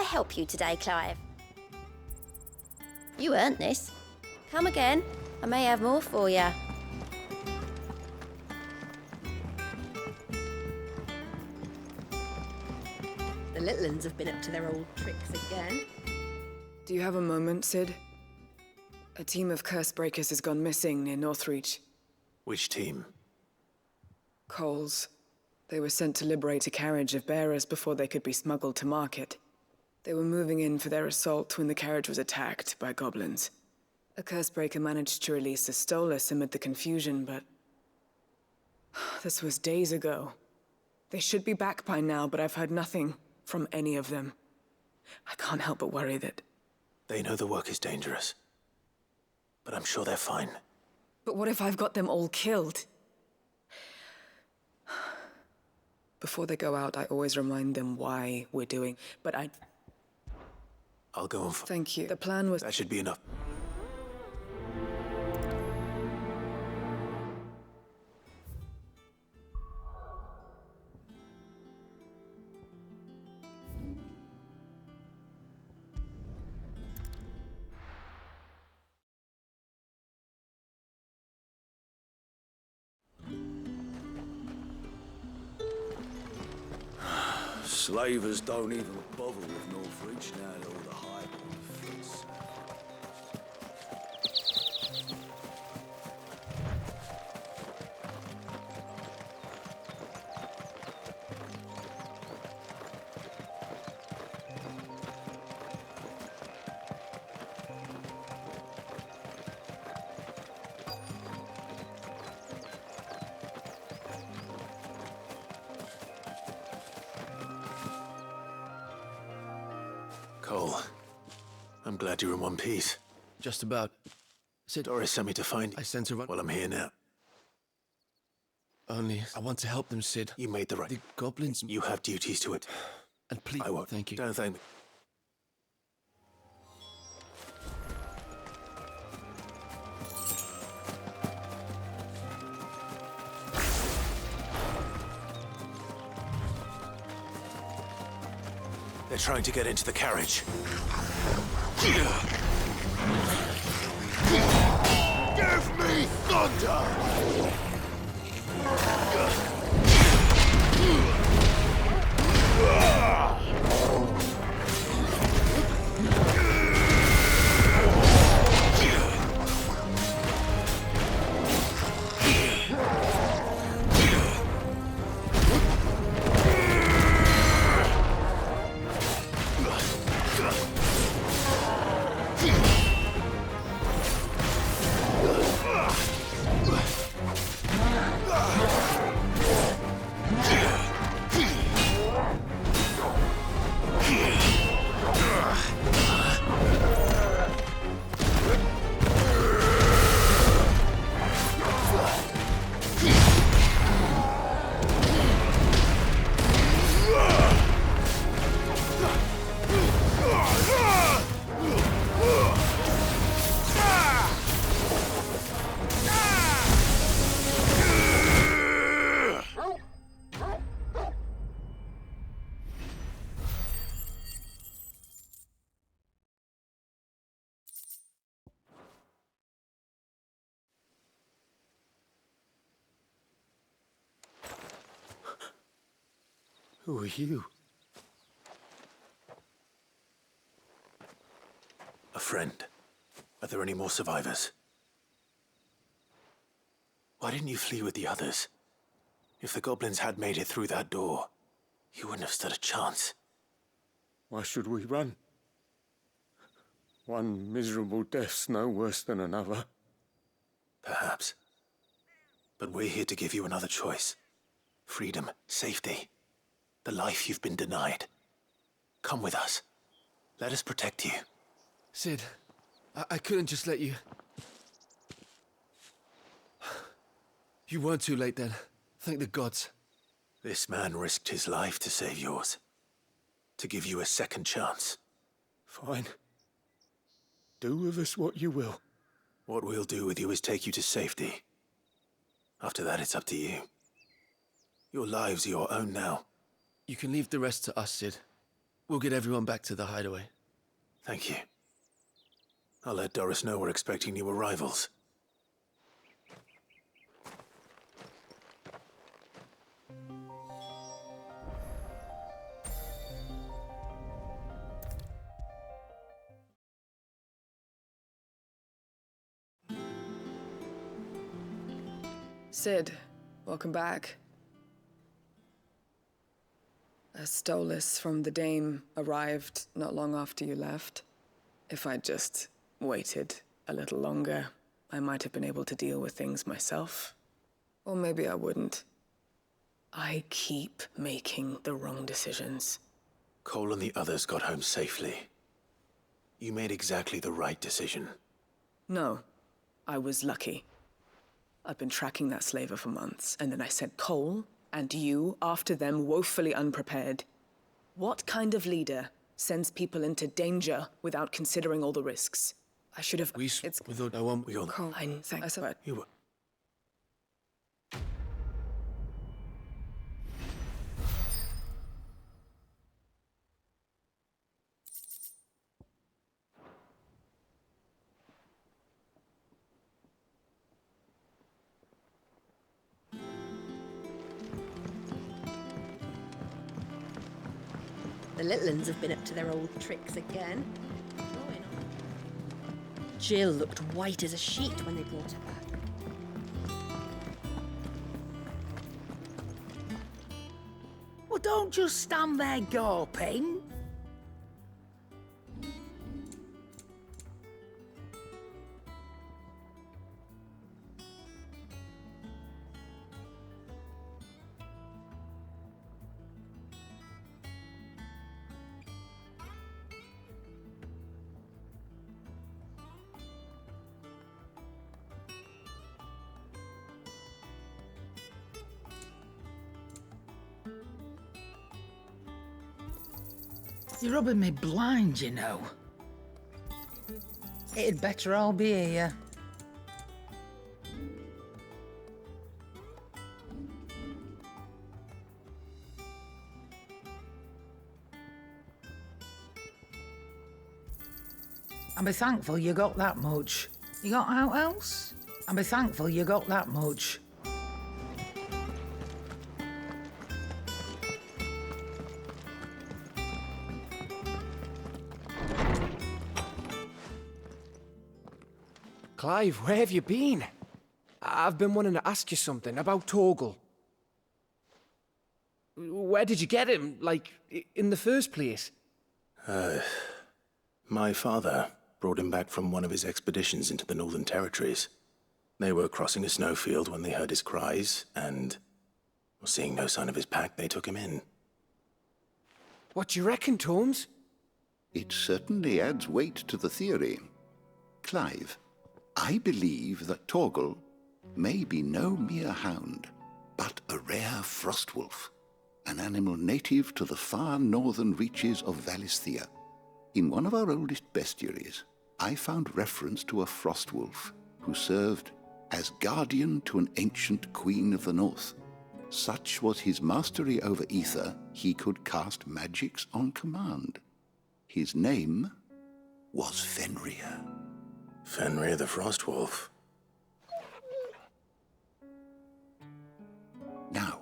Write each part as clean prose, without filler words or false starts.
help you today, Clive? You earned this. Come again. I may have more for you. The little uns have been up to their old tricks again. Do you have a moment, Sid? A team of curse breakers has gone missing near Northreach. Which team? Coles. They were sent to liberate a carriage of bearers before they could be smuggled to market. They were moving in for their assault when the carriage was attacked by goblins. A cursebreaker managed to release a Stolas amid the confusion, but... this was days ago. They should be back by now, but I've heard nothing from any of them. I can't help but worry that... They know the work is dangerous. But I'm sure they're fine. But what if I've got them all killed? Before they go out, I always remind them why we're doing... But I'll go and... Thank you. The plan was... That should be enough. Slavers don't even bother with Northreach now that all the hype on the fleet's Cole, I'm glad you're in one piece. Just about. Sid, Doris sent me to find you. I sent her... Well, I'm here now. Only, I want to help them, Sid. You made the right... The goblins... You have duties to it. And please... I won't. Thank you. Don't thank me. They're trying to get into the carriage. Give me thunder! Who are you? A friend. Are there any more survivors? Why didn't you flee with the others? If the goblins had made it through that door, you wouldn't have stood a chance. Why should we run? One miserable death's no worse than another. Perhaps. But we're here to give you another choice. Freedom, safety. The life you've been denied. Come with us. Let us protect you. Sid, I couldn't just let you... You weren't too late then. Thank the gods. This man risked his life to save yours. To give you a second chance. Fine. Do with us what you will. What we'll do with you is take you to safety. After that, it's up to you. Your lives are your own now. You can leave the rest to us, Sid. We'll get everyone back to the hideaway. Thank you. I'll let Doris know we're expecting new arrivals. Sid, welcome back. A stolus from the Dame arrived not long after you left. If I'd just waited a little longer, I might have been able to deal with things myself. Or maybe I wouldn't. I keep making the wrong decisions. Cole and the others got home safely. You made exactly the right decision. No, I was lucky. I've been tracking that slaver for months, and then I sent Cole and you after them woefully unprepared. What kind of leader sends people into danger without considering all the risks? I should have... We thought no one... We all... Cole, I said... You were... The little ones have been up to their old tricks again. Jill looked white as a sheet when they brought her back. Well, don't just stand there gawping. You're rubbing me blind, you know. It'd better all be here. And be thankful you got that much. You got out else? And be thankful you got that much. Clive, where have you been? I've been wanting to ask you something about Torgal. Where did you get him, like, in the first place? My father brought him back from one of his expeditions into the Northern Territories. They were crossing a snowfield when they heard his cries, and, seeing no sign of his pack, they took him in. What do you reckon, Tomes? It certainly adds weight to the theory. Clive, I believe that Torgal may be no mere hound, but a rare frostwolf, an animal native to the far northern reaches of Valisthea. In one of our oldest bestiaries, I found reference to a frostwolf who served as guardian to an ancient queen of the north. Such was his mastery over ether, he could cast magics on command. His name was Fenrir. Fenrir the Frostwolf. Now,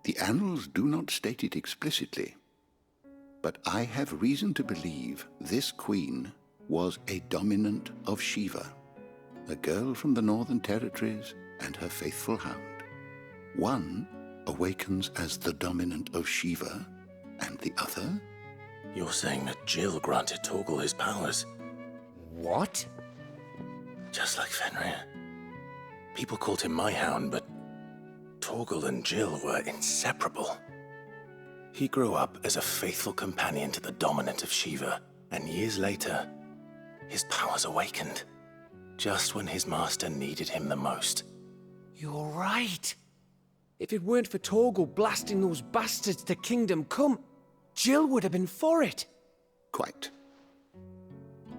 the annals do not state it explicitly, but I have reason to believe this queen was a dominant of Shiva, a girl from the Northern Territories and her faithful hound. One awakens as the dominant of Shiva, and the other? You're saying that Jill granted Torgal his powers? What? Just like Fenrir. People called him my hound, but Torgal and Jill were inseparable. He grew up as a faithful companion to the dominant of Shiva, and years later, his powers awakened, just when his master needed him the most. You're right. If it weren't for Torgal blasting those bastards to Kingdom Come, Jill would have been for it. Quite.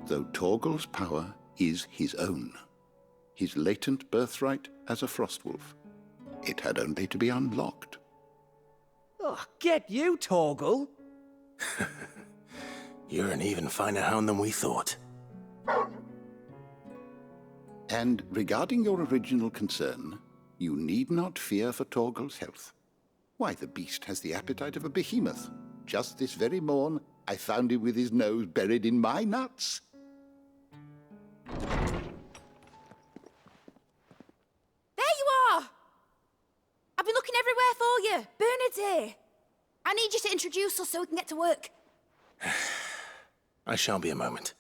Though Torgal's power is his own, his latent birthright as a frostwolf. It had only to be unlocked. Oh, get you, Torgal. You're an even finer hound than we thought. And regarding your original concern, you need not fear for Torgal's health. Why, the beast has the appetite of a behemoth. Just this very morn, I found him with his nose buried in my nuts. There you are! I've been looking everywhere for you. Bernard's here. I need you to introduce us so we can get to work. I shall be a moment.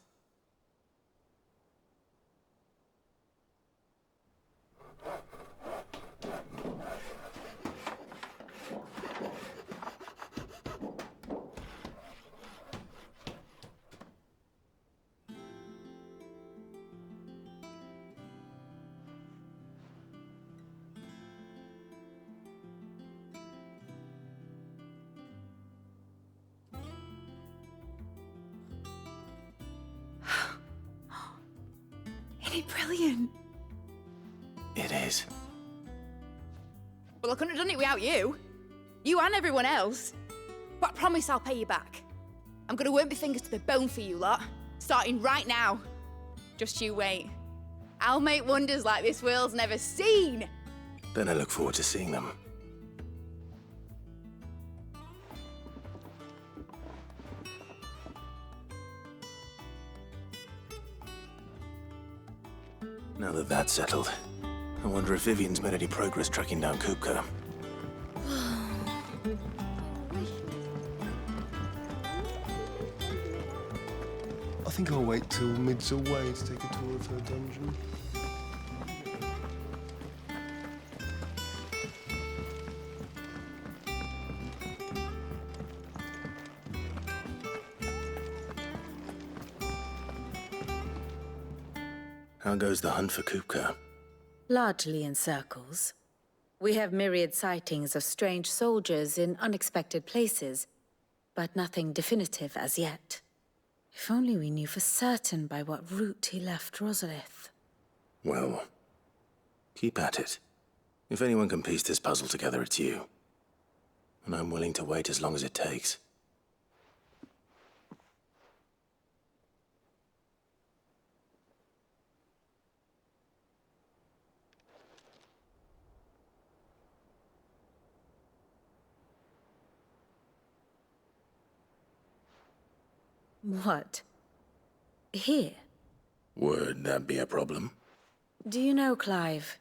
Isn't it brilliant? It is. Well, I couldn't have done it without you. You and everyone else. But I promise I'll pay you back. I'm gonna work my fingers to the bone for you lot, starting right now. Just you wait. I'll make wonders like this world's never seen. Then I look forward to seeing them. Now that that's settled, I wonder if Vivian's made any progress tracking down Kupka. I think I'll wait till Mid's away to take a tour of her dungeon. How goes the hunt for Kupka? Largely in circles. We have myriad sightings of strange soldiers in unexpected places, but nothing definitive as yet. If only we knew for certain by what route he left Rosalith. Well, keep at it. If anyone can piece this puzzle together, it's you. And I'm willing to wait as long as it takes. What? Here? Would that be a problem? Do you know, Clive?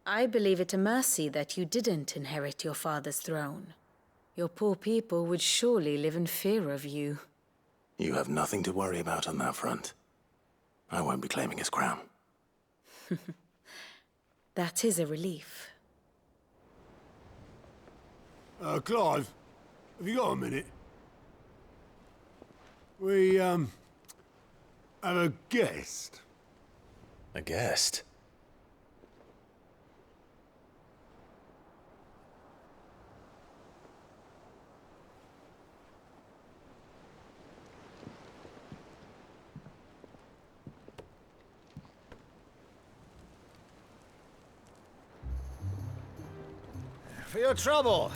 I believe it a mercy that you didn't inherit your father's throne. Your poor people would surely live in fear of you. You have nothing to worry about on that front. I won't be claiming his crown. That is a relief. Clive, have you got a minute? We, have a guest. A guest? For your trouble.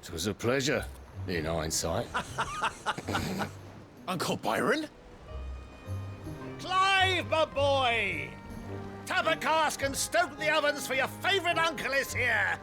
'Twas a pleasure, in hindsight. Uncle Byron? Clive, my boy! Tap a cask and stoke the ovens, for your favourite uncle is here!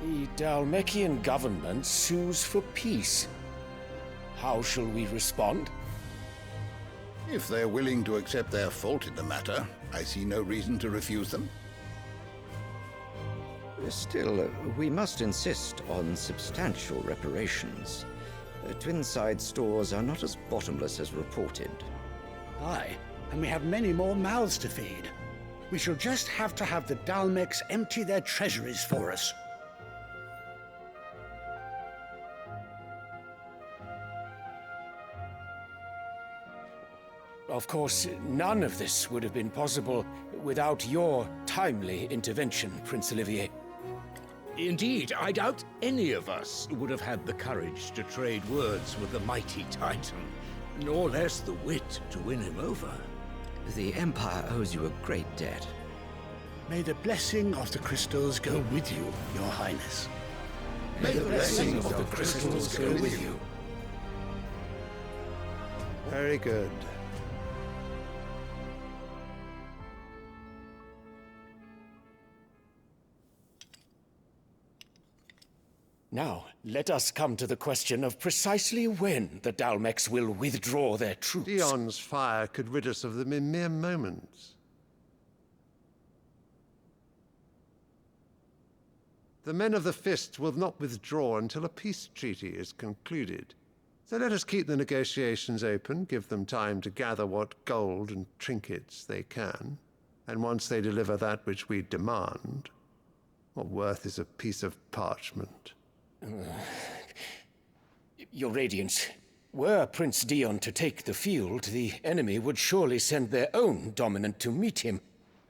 The Dalmekian government sues for peace. How shall we respond? If they're willing to accept their fault in the matter, I see no reason to refuse them. Still, we must insist on substantial reparations. Twinside stores are not as bottomless as reported. Aye, and we have many more mouths to feed. We shall just have to have the Dalmeks empty their treasuries for us. Of course, none of this would have been possible without your timely intervention, Prince Olivier. Indeed, I doubt any of us would have had the courage to trade words with the mighty Titan, nor less the wit to win him over. The Empire owes you a great debt. May the blessing of the crystals go with you, Your Highness. May the blessing of the crystals go with you. Very good. Now, let us come to the question of precisely when the Dalmex will withdraw their troops. Dion's fire could rid us of them in mere moments. The men of the Fist will not withdraw until a peace treaty is concluded. So let us keep the negotiations open, give them time to gather what gold and trinkets they can, and once they deliver that which we demand, what worth is a piece of parchment? Your Radiance, were Prince Dion to take the field, the enemy would surely send their own dominant to meet him.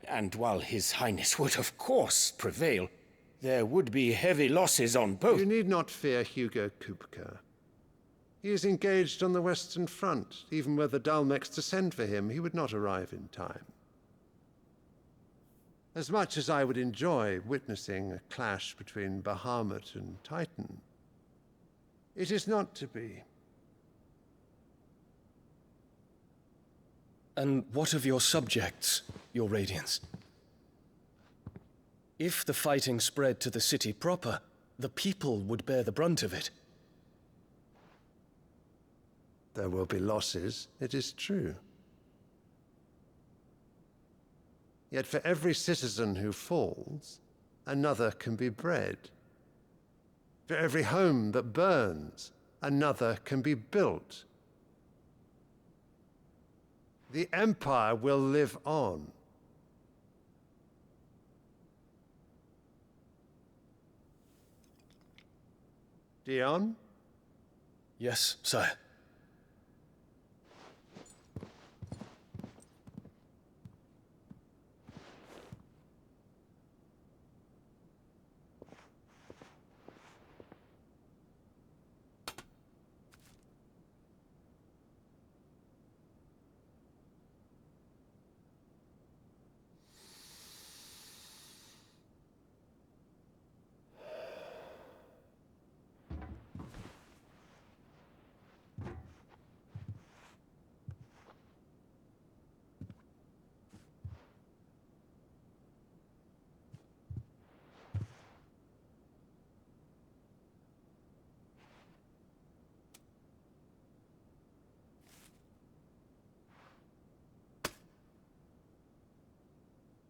And while His Highness would of course prevail, there would be heavy losses on both. You need not fear Hugo Kupka. He is engaged on the Western Front. Even were the Dalmex to send for him, he would not arrive in time. As much as I would enjoy witnessing a clash between Bahamut and Titan, it is not to be. And what of your subjects, Your Radiance? If the fighting spread to the city proper, the people would bear the brunt of it. There will be losses, it is true. Yet for every citizen who falls, another can be bred. For every home that burns, another can be built. The Empire will live on. Dion? Yes, sire.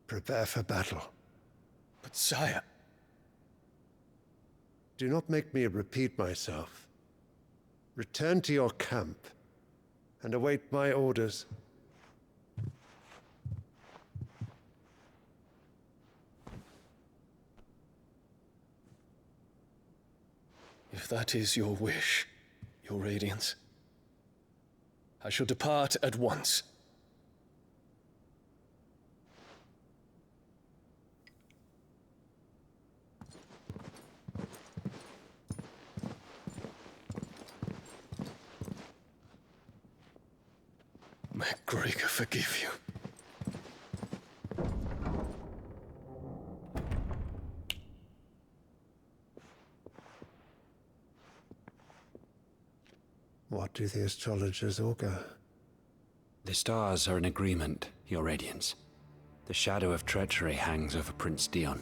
Prepare for battle. But sire... Do not make me repeat myself. Return to your camp and await my orders. If that is your wish, Your Radiance, I shall depart at once. May Gregor forgive you. What do the astrologers augur? The stars are in agreement, Your Radiance. The shadow of treachery hangs over Prince Dion.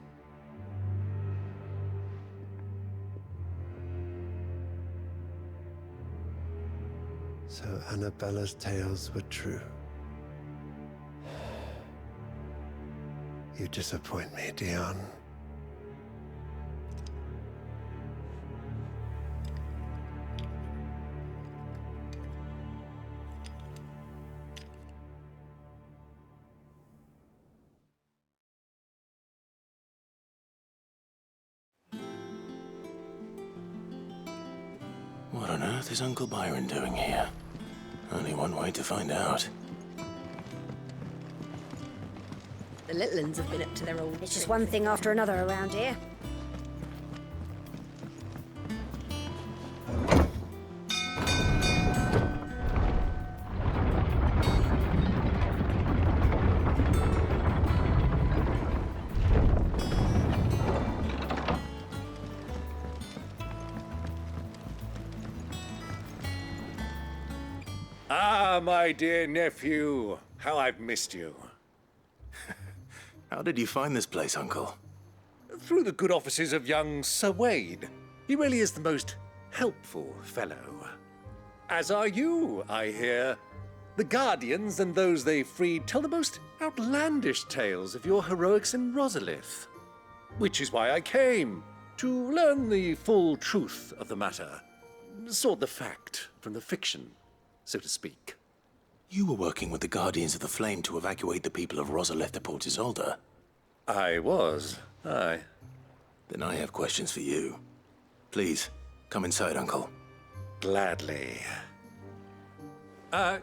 So Annabella's tales were true. You disappoint me, Dion. What on earth is Uncle Byron doing here? Only one way to find out. The little uns have been up to their old It's just one thing after another around here. Ah, my dear nephew. How I've missed you. How did you find this place, Uncle? Through the good offices of young Sir Wade. He really is the most helpful fellow. As are you, I hear. The Guardians and those they freed tell the most outlandish tales of your heroics in Rosalith. Which is why I came, to learn the full truth of the matter. Sort the fact from the fiction, so to speak. You were working with the Guardians of the Flame to evacuate the people of Rosalith to Port Isolde. I was, aye. Then I have questions for you. Please, come inside, Uncle. Gladly.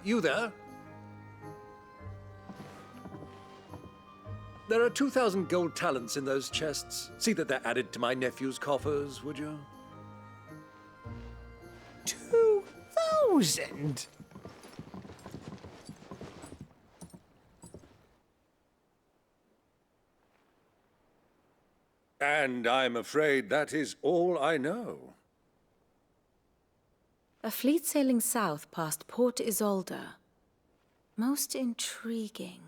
You there? There are 2,000 gold talents in those chests. See that they're added to my nephew's coffers, would you? 2,000? And I'm afraid that is all I know. A fleet sailing south past Port Isolde. Most intriguing.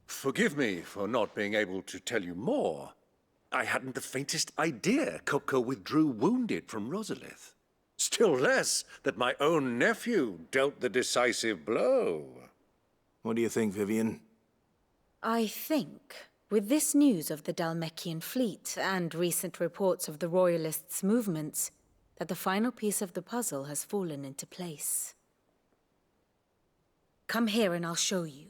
Forgive me for not being able to tell you more. I hadn't the faintest idea Kupka withdrew wounded from Rosalith. Still less that my own nephew dealt the decisive blow. What do you think, Vivian? I think, with this news of the Dhalmekian fleet and recent reports of the Royalists' movements, that the final piece of the puzzle has fallen into place. Come here and I'll show you.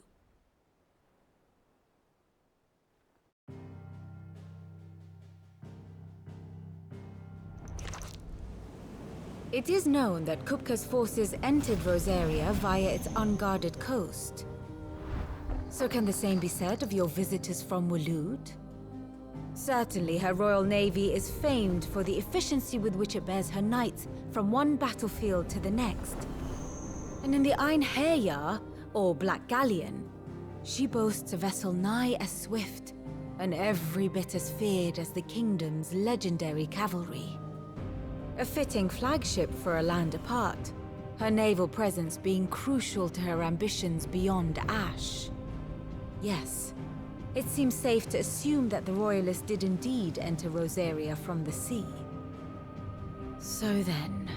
It is known that Kupka's forces entered Rosaria via its unguarded coast. So can the same be said of your visitors from Waloed? Certainly her Royal Navy is famed for the efficiency with which it bears her knights from one battlefield to the next. And in the Einherjar, or Black Galleon, she boasts a vessel nigh as swift and every bit as feared as the kingdom's legendary cavalry. A fitting flagship for a land apart, her naval presence being crucial to her ambitions beyond Ash. Yes, it seems safe to assume that the Royalists did indeed enter Rosaria from the sea. So then,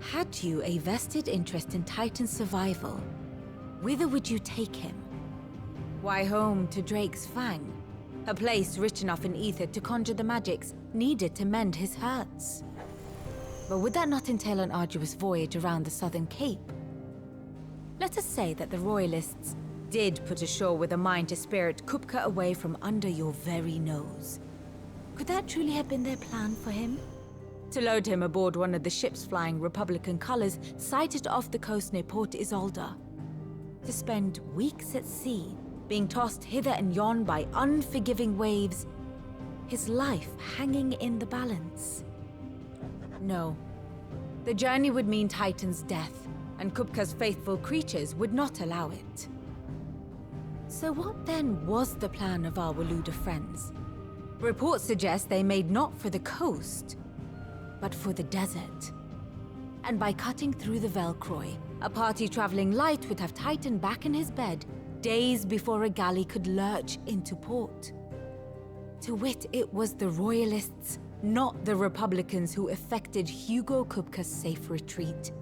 had you a vested interest in Titan's survival, whither would you take him? Why, home to Drake's Fang, a place rich enough in ether to conjure the magics needed to mend his hurts. But would that not entail an arduous voyage around the southern cape? Let us say that the Royalists did put ashore with a mind to spirit Kupka away from under your very nose. Could that truly have been their plan for him? To load him aboard one of the ships flying Republican colors sighted off the coast near Port Isolde. To spend weeks at sea, being tossed hither and yon by unforgiving waves, his life hanging in the balance. No. The journey would mean Titan's death, and Kupka's faithful creatures would not allow it. So what then was the plan of our Waluda friends? Reports suggest they made not for the coast, but for the desert. And by cutting through the Velcroy, a party traveling light would have Titan back in his bed days before a galley could lurch into port. To wit, it was the Royalists, not the Republicans, who effected Hugo Kupka's safe retreat.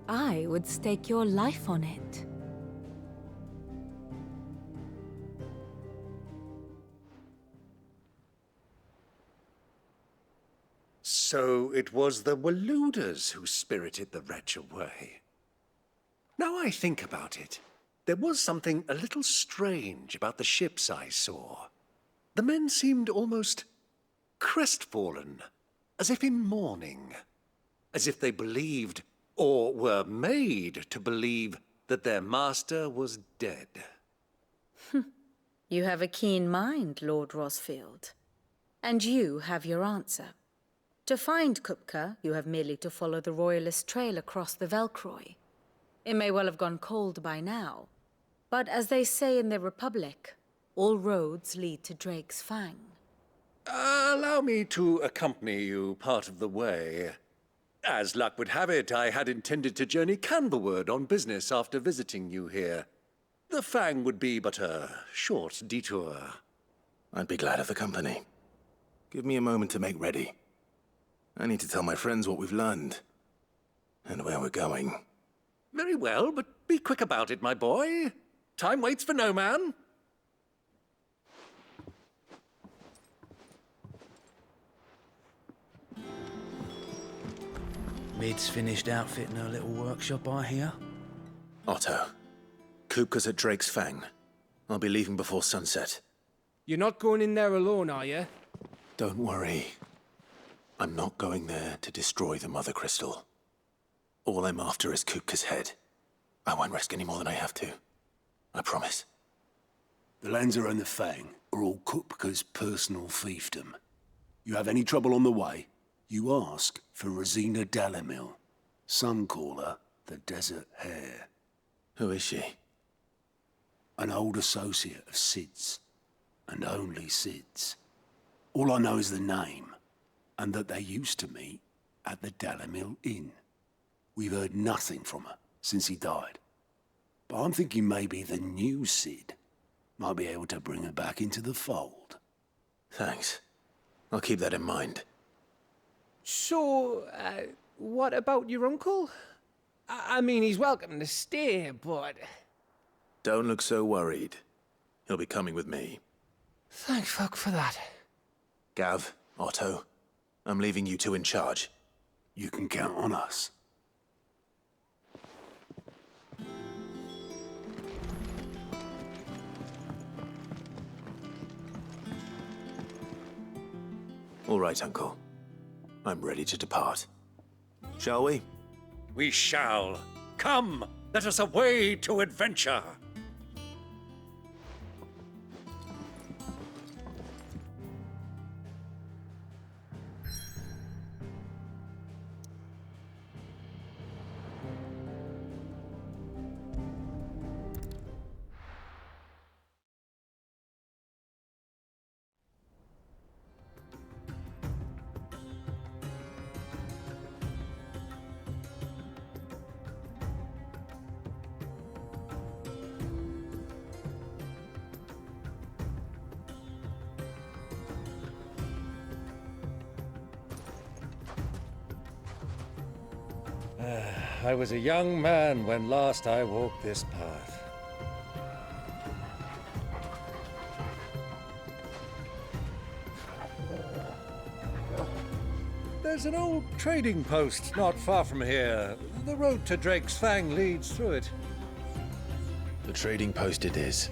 I would stake your life on it. So it was the Waluders who spirited the wretch away. Now I think about it, there was something a little strange about the ships I saw. The men seemed almost crestfallen, as if in mourning, as if they believed, or were made to believe, that their master was dead. You have a keen mind, Lord Rosfield. And you have your answer. To find Kupka, you have merely to follow the Royalist trail across the Velcroy. It may well have gone cold by now, but as they say in the Republic, all roads lead to Drake's Fang. Allow me to accompany you part of the way. As luck would have it, I had intended to journey Candlewood on business after visiting you here. The Fang would be but a short detour. I'd be glad of the company. Give me a moment to make ready. I need to tell my friends what we've learned and where we're going. Very well, but be quick about it, my boy. Time waits for no man. Mid's finished outfitting her little workshop, I hear. Otto, Kupka's at Drake's Fang. I'll be leaving before sunset. You're not going in there alone, are you? Don't worry. I'm not going there to destroy the Mother Crystal. All I'm after is Kupka's head. I won't risk any more than I have to. I promise. The Lancer and the Fang are all Kupka's personal fiefdom. You have any trouble on the way, you ask for Rosina Dalamil. Some call her the Desert Hare. Who is she? An old associate of Sid's, and only Sid's. All I know is the name, and that they used to meet at the Dalamil Inn. We've heard nothing from her since he died. But I'm thinking maybe the new Sid might be able to bring her back into the fold. Thanks. I'll keep that in mind. So, what about your uncle? I mean, he's welcome to stay, but... Don't look so worried. He'll be coming with me. Thank fuck for that. Gav, Otto, I'm leaving you two in charge. You can count on us. All right, Uncle. I'm ready to depart. Shall we? We shall. Come, let us away to adventure. I was a young man when last I walked this path. There's an old trading post not far from here. The road to Drake's Fang leads through it. The trading post it is.